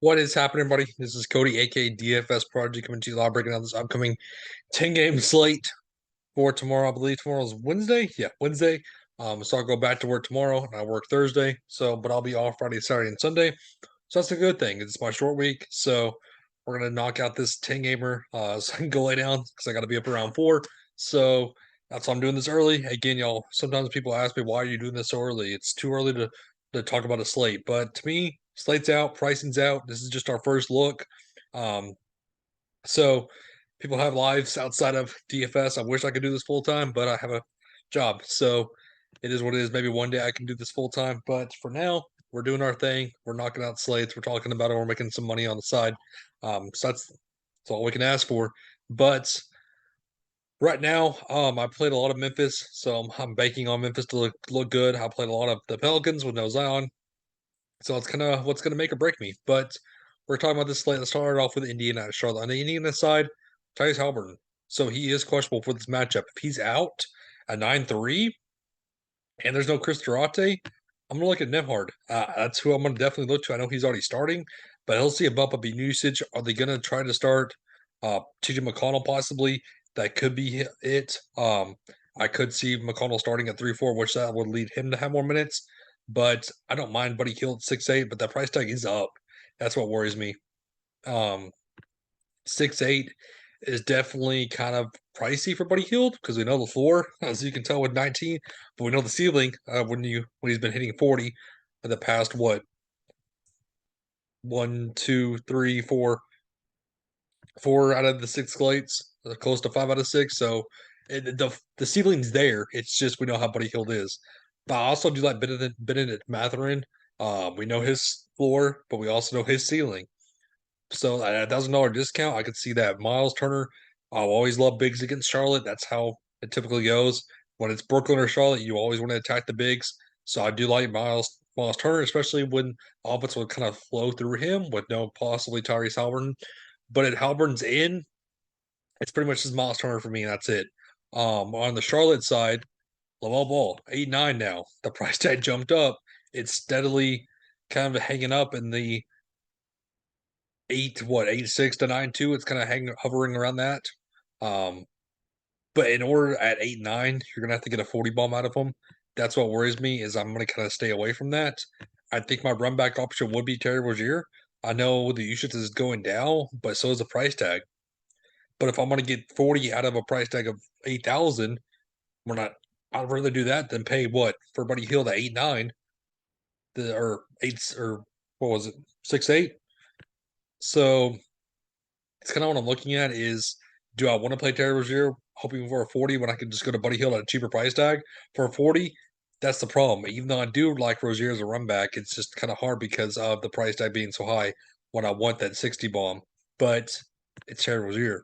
What is happening, everybody? This is Cody, aka DFS Project, coming to you live, breaking down this upcoming 10-game slate for tomorrow. I believe tomorrow's Wednesday. Yeah, Wednesday. So I'll go back to work tomorrow, and I work Thursday. But I'll be off Friday, Saturday, and Sunday. So that's a good thing. It's my short week, so we're gonna knock out this 10-gamer, so I can go lay down because I got to be up around 4. So that's why I'm doing this early. Again, y'all. Sometimes people ask me, why are you doing this so early? It's too early to talk about a slate, but to me, slate's out, pricing's out. This is just our first look. Um, so people have lives outside of DFS. I wish I could do this full time, but I have a job. So it is what it is. Maybe one day I can do this full time, but for now, we're doing our thing. We're knocking out slates. We're talking about it. We're making some money on the side. So that's all we can ask for. But right now, I played a lot of Memphis, so I'm banking on Memphis to look good. I played a lot of the Pelicans with no Zion, so it's kind of what's going to make or break me. But we're talking about this slate. Let's start off with Indiana and Charlotte. On the Indiana side, Tyrese Halliburton. So he is questionable for this matchup. If he's out at 9-3 and there's no Chris Durante, I'm going to look at Nemhard. That's who I'm going to definitely look to. I know he's already starting, but he'll see a bump up in usage. Are they going to try to start TJ McConnell possibly? That could be it. I could see McConnell starting at 3-4, which that would lead him to have more minutes. But I don't mind Buddy Hield at 6'8", but that price tag is up. That's what worries me. 6'8" is definitely kind of pricey for Buddy Hield because we know the floor, as you can tell with 19, but we know the ceiling when he's been hitting 40 for the past what 4 out of the 6 slates, close to 5 out of 6. So the ceiling's there. It's just we know how Buddy Hield is. But I also do like Benedict Mathurin. We know his floor, but we also know his ceiling. So at $1,000 discount, I could see that. Miles Turner, I'll always love bigs against Charlotte. That's how it typically goes. When it's Brooklyn or Charlotte, you always want to attack the bigs. So I do like Miles Turner, especially when offense would kind of flow through him with no possibly Tyrese Halliburton. But at Halliburton's in, it's pretty much just Miles Turner for me, and that's it. On the Charlotte side, Lamelo Ball, 8-9 now. The price tag jumped up. It's steadily kind of hanging up in the 8-6 to 9-2. It's kind of hovering around that. Um, but in order at 8-9, you're gonna have to get a 40 bomb out of him. That's what worries me, is I'm gonna kind of stay away from that. I think my run back option would be Terry Rozier. I know the usage is going down, but so is the price tag. But if I'm gonna get 40 out of a price tag of 8,000, we're not. I'd rather do that than pay what for Buddy Hield at 8-9, or 8, or what was it, 6-8. So it's kind of what I'm looking at is, do I want to play Terry Rozier hoping for a 40 when I can just go to Buddy Hield at a cheaper price tag for a 40? That's the problem. Even though I do like Rozier as a run back, it's just kind of hard because of the price tag being so high when I want that 60 bomb. But it's Terry Rozier.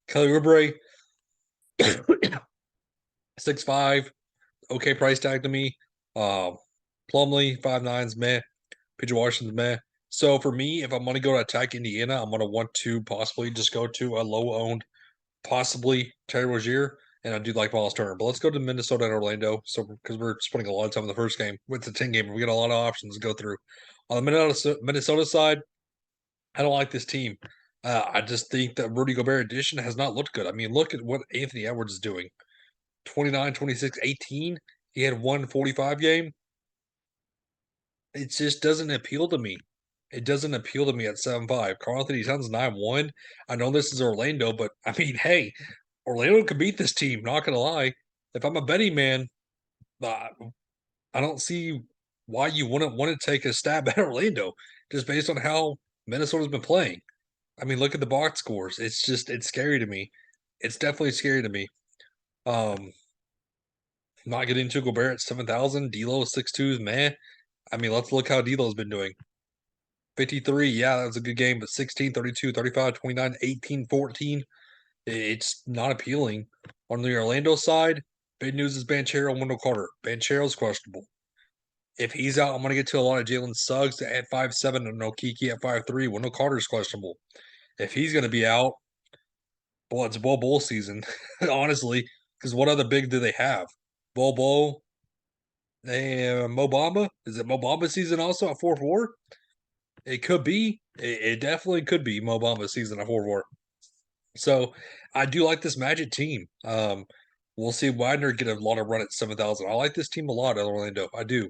Kelly Oubre, 6'5", okay price tag to me. Plumlee, 5'9's meh. PJ Washington's meh. So for me, if I'm going to go to attack Indiana, I'm going to want to possibly just go to a low-owned, possibly Terry Rozier, and I do like Miles Turner. But let's go to Minnesota and Orlando. So because we're spending a lot of time in the first game with the 10 game, we got a lot of options to go through. On the Minnesota side, I don't like this team. I just think that Rudy Gobert addition has not looked good. I mean, look at what Anthony Edwards is doing. 29, 26, 18. He had 145 game. It just doesn't appeal to me. It doesn't appeal to me at 7-5. Karl-Anthony Towns 9-1. I know this is Orlando, but I mean, hey, Orlando could beat this team, not gonna lie. If I'm a betting man, uh, I don't see why you wouldn't want to take a stab at Orlando just based on how Minnesota's been playing. I mean, look at the box scores. It's scary to me. It's definitely scary to me. Um, not getting to Gobert at 7,000. D'Lo 6'2's man. I mean, let's look how D'Lo's been doing. 53, yeah, that was a good game, but 16, 32, 35, 29, 18, 14. It's not appealing. On the Orlando side, big news is Banchero and Wendell Carter. Banchero's questionable. If he's out, I'm going to get to a lot of Jalen Suggs at 5'7" and Okiki at 5'3". Wendell Carter's questionable. If he's going to be out, well, it's Bowl season, honestly, because what other big do they have? Bowl and Mo Bamba? Is it Mo Bamba season also at 4-4? It could be. It definitely could be Mo Bamba's season at 4-4. So I do like this Magic team. We'll see Widener get a lot of run at 7,000. I like this team a lot at Orlando. I do.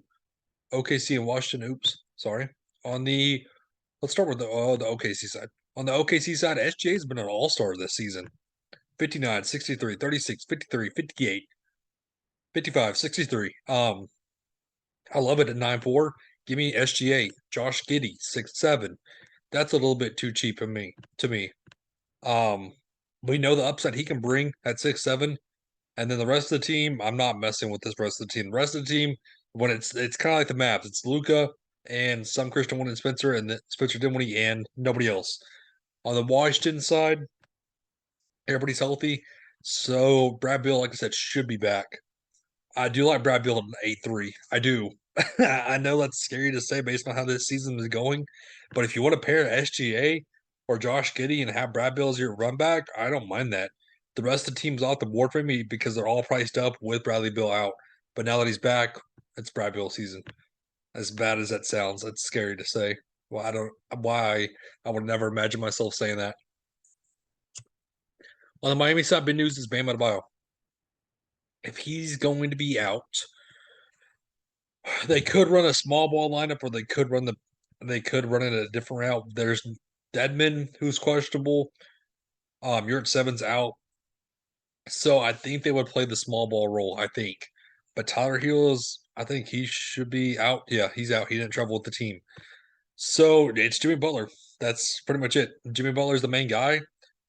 OKC and Washington. Oops, sorry. On the let's start with the OKC side. On the OKC side, SGA's been an all-star this season. 59, 63, 36, 53, 58, 55, 63. I love it at 9-4. Give me SGA, Josh Giddey, 6-7. That's a little bit too cheap to me. Um, we know the upside he can bring at 6-7. And then the rest of the team, I'm not messing with this rest of the team. The rest of the team, when it's kind of like the maps. It's Luca and some Christian Wood and Spencer, and then Spencer Dinwiddie and nobody else. On the Washington side, everybody's healthy. So Brad Beal, like I said, should be back. I do like Brad Beal at 8-3. I do. I know that's scary to say based on how this season is going, but if you want to pair SGA or Josh Giddey and have Brad Beal as your run back, I don't mind that. The rest of the team's off the board for me because they're all priced up with Bradley Beal out. But now that he's back, it's Brad Beal season. As bad as that sounds, it's scary to say. Well, why I would never imagine myself saying that. On the Miami side, big news is Bam Adebayo. If he's going to be out, they could run a small ball lineup, or they could run it a different route. There's Dedmon, who's questionable. Yurt Seven's out, so I think they would play the small ball role. I think, but Tyler Heels, I think he should be out. Yeah, he's out. He didn't travel with the team, so it's Jimmy Butler. That's pretty much it. Jimmy Butler's the main guy.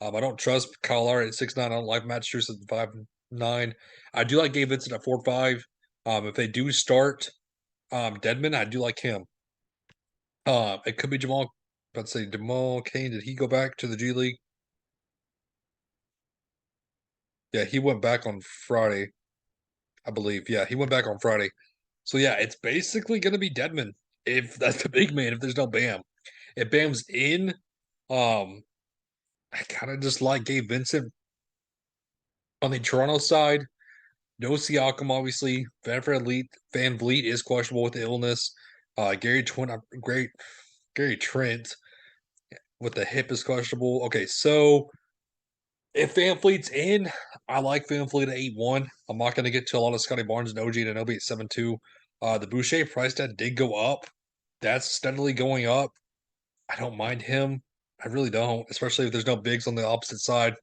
I don't trust Kyle Lowry at 6'9". I don't like Matt Strus at 5'9". I do like Gabe Vincent at 4'5". If they do start Dedmon, I do like him. It could be Jamal. Let's say Jamal Kane. Did he go back to the G League? Yeah, he went back on Friday, I believe. Yeah, he went back on Friday. So yeah, it's basically gonna be Dedmon if that's the big man. If there's no Bam, if Bam's in, I kind of just like Gabe Vincent on the Toronto side. No Siakam, obviously. Van Vliet is questionable with the illness. Gary Trent with the hip is questionable. Okay, so if Van Fleet's in, I like Van Fleet at 8-1. I'm not going to get to a lot of Scotty Barnes and OG Anunoby at 7-2. The Boucher price tag did go up. That's steadily going up. I don't mind him. I really don't, especially if there's no bigs on the opposite side.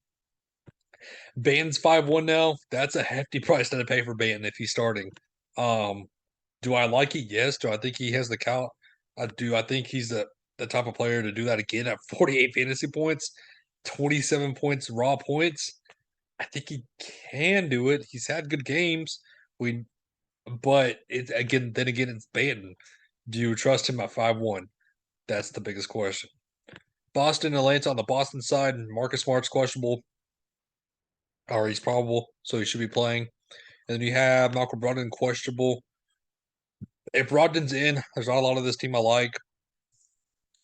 Ban's 5-1 now. That's a hefty price to pay for Ban if he's starting. Do I like it? Yes. Do I think he has the count? I do. I think he's the type of player to do that again at 48 fantasy points, 27 points raw points. I think he can do it. He's had good games. But it's it's Banton. Do you trust him at 5-1? That's the biggest question. Boston, Atlanta on the Boston side, Marcus Smart's questionable, or he's probable, so he should be playing. And then you have Malcolm Brogdon questionable. If Brogdon's in, there's not a lot of this team I like.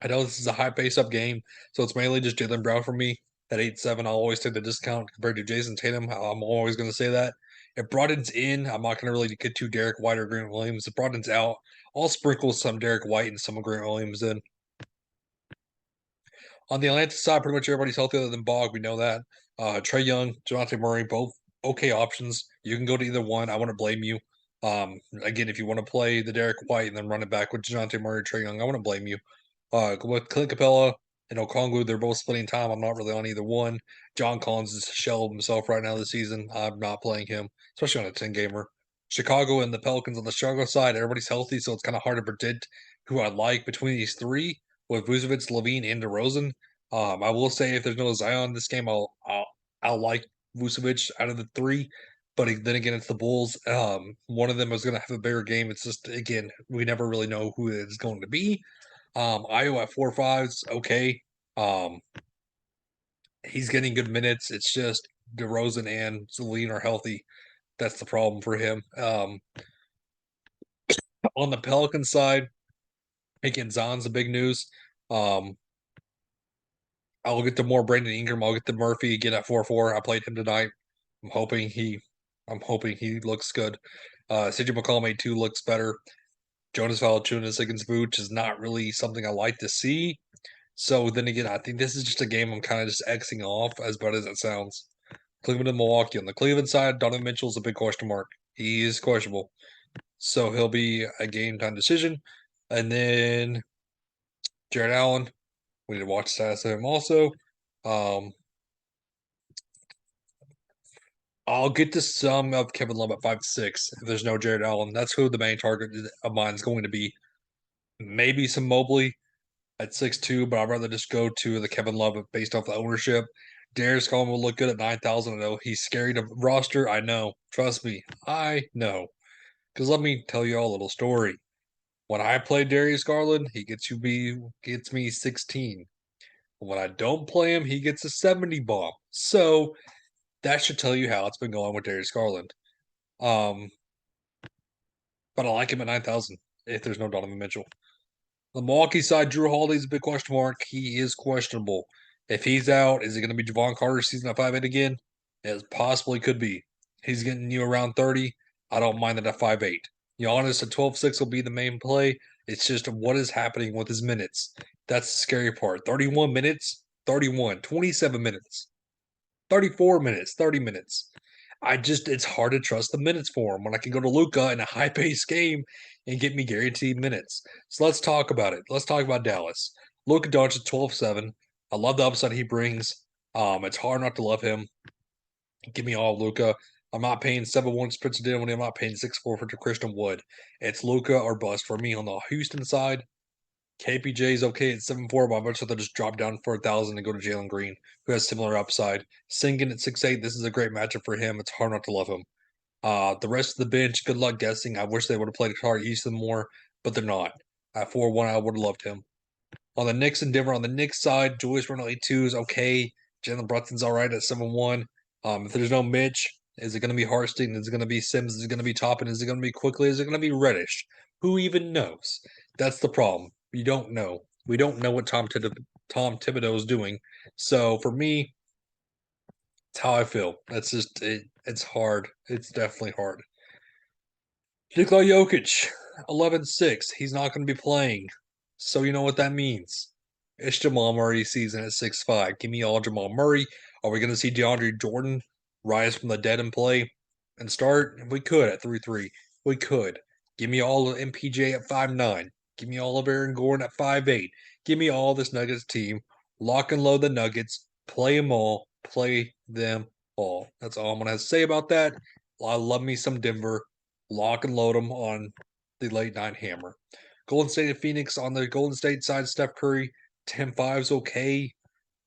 I know this is a high pace up game, so it's mainly just Jaylen Brown for me. At 8-7, I'll always take the discount compared to Jason Tatum. I'm always going to say that. If Brogdon's in, I'm not going to really get to Derek White or Grant Williams. If Brogdon's out, I'll sprinkle some Derek White and some Grant Williams in. On the Atlanta side, pretty much everybody's healthy other than Bog. We know that. Trae Young, Dejounte Murray, both okay options. You can go to either one. I wouldn't blame you. Again, if you want to play the Derek White and then run it back with Dejounte Murray, Trae Young, I wouldn't blame you. With Clint Capella and Okongwu, they're both splitting time. I'm not really on either one. John Collins is a shell of himself right now this season. I'm not playing him, especially on a 10-gamer. Chicago and the Pelicans on the Chicago side, everybody's healthy, so it's kind of hard to predict who I like between these three with Vucevic, Levine, and DeRozan. I will say if there's no Zion this game, I'll like Vucevic out of the three. But then again, it's the Bulls. One of them is going to have a bigger game. It's just again, we never really know who it's going to be. Iowa at 4-5's okay. He's getting good minutes. It's just DeRozan and Celine are healthy. That's the problem for him. On the Pelican side, again, Zon's the big news. I'll get to more Brandon Ingram. I'll get to Murphy again at 4-4. I played him tonight. I'm hoping he looks good. CJ McCollum 8-2 looks better. Jonas Valanciunas against Vooch is not really something I like to see. So then again, I think this is just a game I'm kind of just Xing off, as bad as it sounds. Cleveland and Milwaukee. On the Cleveland side, Donovan Mitchell's a big question mark. He is questionable. So he'll be a game time decision. And then Jared Allen, we need to watch stats of him also. I'll get to some of Kevin Love at 5'6" if there's no Jared Allen. That's who the main target of mine is going to be. Maybe some Mobley at 6'2", but I'd rather just go to the Kevin Love based off the ownership. Darius Garland will look good at 9,000. I know he's scary to roster. I know. Trust me. I know. Because let me tell you all a little story. When I play Darius Garland, he gets me 16. When I don't play him, he gets a 70 bomb. So that should tell you how it's been going with Darius Garland. But I like him at 9,000 if there's no Donovan Mitchell. The Milwaukee side, Drew Holiday's a big question mark. He is questionable. If he's out, is it going to be Javon Carter's season at 5'8" again? It possibly could be. He's getting you around 30. I don't mind that at 5'8". Giannis at 12'6" will be the main play. It's just what is happening with his minutes. That's the scary part. 31 minutes, 31, 27 minutes, 34 minutes, 30 minutes. It's hard to trust the minutes for him when I can go to Luka in a high paced game and get me guaranteed minutes. So let's talk about it. Let's talk about Dallas. Luka Doncic 12-7. I love the upside he brings. It's hard not to love him. Give me all Luka. I'm not paying 7-1 Spencer Dinwiddie. I'm not paying 6-4 for Christian Wood. It's Luka or bust for me on the Houston side. KPJ is okay at 7-4, but I'd much rather just drop down for 1,000 and go to Jalen Green, who has similar upside. Sengun at 6'8", this is a great matchup for him. It's hard not to love him. The rest of the bench, good luck guessing. I wish they would have played Tari Easton more, but they're not. At 4-1, I would have loved him. On the Knicks and Denver, on the Knicks side, Julius Randle 8-2 is okay. Jalen Brunson's all right at 7-1. If there's no Mitch, is it going to be Harstein? Is it going to be Sims? Is it going to be Toppin? Is it going to be Quickly? Is it going to be Reddish? Who even knows? That's the problem. You don't know. We don't know what Tom Thibodeau is doing. So for me, it's how I feel. That's just it. It's hard. It's definitely hard. Nikola Jokic, 11-6. He's not going to be playing. So you know what that means. It's Jamal Murray's season at 6'5". Give me all Jamal Murray. Are we going to see DeAndre Jordan rise from the dead and play and start? We could at 3-3. We could. Give me all of MPJ at 5'9". Give me all of Aaron Gordon at 5'8". Give me all this Nuggets team. Lock and load the Nuggets. Play them all. Play them all. That's all I'm going to say about that. I love me some Denver. Lock and load them on the late night hammer. Golden State and Phoenix on the Golden State side, Steph Curry, 10-5 is okay.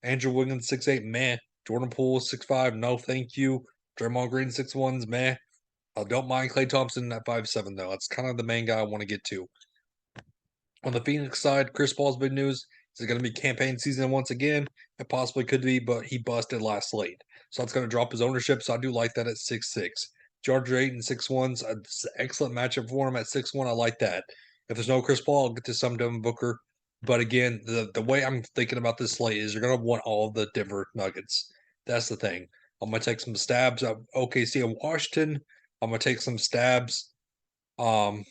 Andrew Wiggins, 6'8", meh. Jordan Poole, 6'5", no thank you. Draymond Green, 6'1", meh. I don't mind Klay Thompson at 5'7", though. That's kind of the main guy I want to get to. On the Phoenix side, Chris Paul's big news. Is it going to be campaign season once again? It possibly could be, but he busted last slate. So that's going to drop his ownership, so I do like that at 6'6". George 8 and 6'1's an excellent matchup for him at 6'1". I like that. If there's no Chris Paul, I'll get to some Devin Booker. But again, the way I'm thinking about this slate is you're going to want all of the Denver Nuggets. That's the thing. I'm going to take some stabs at OKC and Washington. I'm going to take some stabs in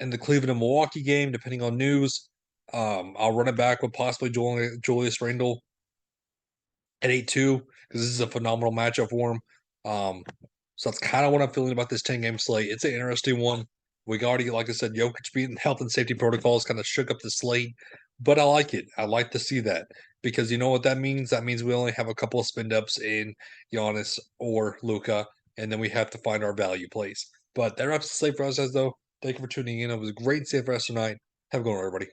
the Cleveland and Milwaukee game, depending on news. I'll run it back with possibly Julius Randle at 8-2 because this is a phenomenal matchup for him. So that's kind of what I'm feeling about this 10-game slate. It's an interesting one. We already, like I said, Jokic beating health and safety protocols kind of shook up the slate, but I like it. I like to see that because you know what that means? That means we only have a couple of spin-ups in Giannis or Luka, and then we have to find our value plays. But that wraps the slate for us, though. Thank you for tuning in. It was great to see you for us tonight. Have a good one, everybody.